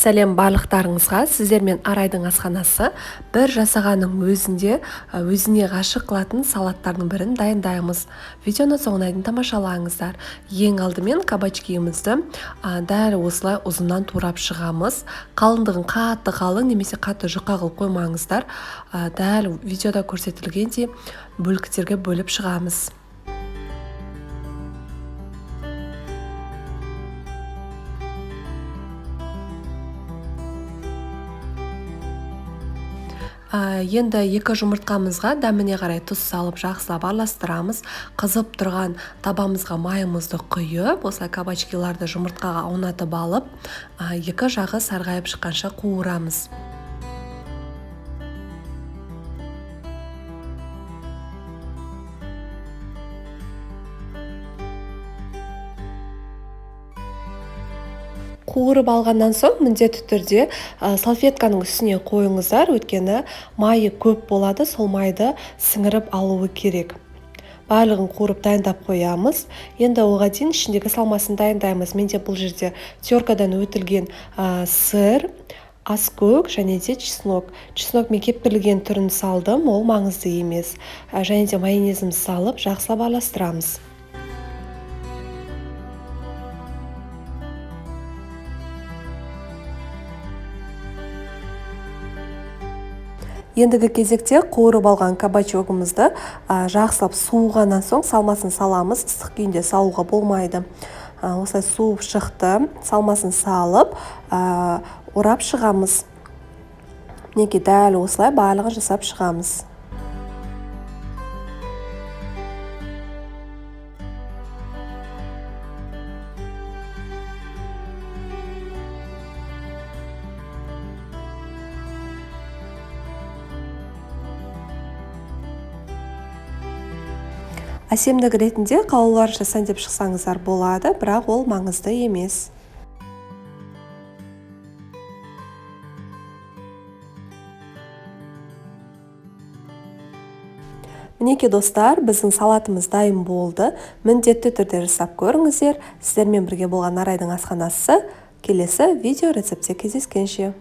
Сәлем барлықтарыңызға. Сіздермен Арайдың асханасы бір жасағанның өзінде өзіне ғашық қылатын салаттардың бірін дайындаймыз. Видеоны соңына дейін тамашалаңыздар. Ең алдымен кабачкиімізді дәл осылай ұзыннан турап шығамыз. Қалыңдығын қатты қалың немесе қатты жұқа қылып қоймаңыздар. Дәл видеода көрсетілгендей бөліктерге бөліп шығамыз. Енді екі жұмыртқамызға дәміне қарай тұз салып жақсылап араластырамыз. Қызып тұрған табамызға майымызды құйып, осылай кабачкиларды жұмыртқаға аунатып алып, екі жағы сарғайып шыққанша қуырамыз. Қуырып алғаннан соң міндетті түрде салфетканың үстіне қойыңыздар, өйткені майы көп болады, сол майды сіңіріп алуы керек. Барлығын қуырып дайындап қоямыз. Енді оған дейін ішіндегі салмасын дайындаймыз. Менде бұл жерде теркадан өтілген сыр, аскөк және де чеснок. Чеснок мен кептірілген түрін салдым, ол маңызды емес. Және де майонезімізді салып жақсылап араластырамыз. Ендігі кезекте қуырып алған кабачогымызды жақсылап суығаннан соң салмасын саламыз. Ыстық күйінде салуға болмайды. Осылай суып шықты. Салмасын салып, орап шығамыз. Мінекей дәл осылай барлығын жасап шығамыз. Әсемдік ретінде қалаулар жасан деп шықсаңыздар болады, бірақ ол маңызды емес. Мінекей достар, біздің салатымыз дайын болды. Міндетті түрде жасап көріңіздер. Сіздермен бірге болған Арайдың асханасы. Келесі видео рецептте кездескенше.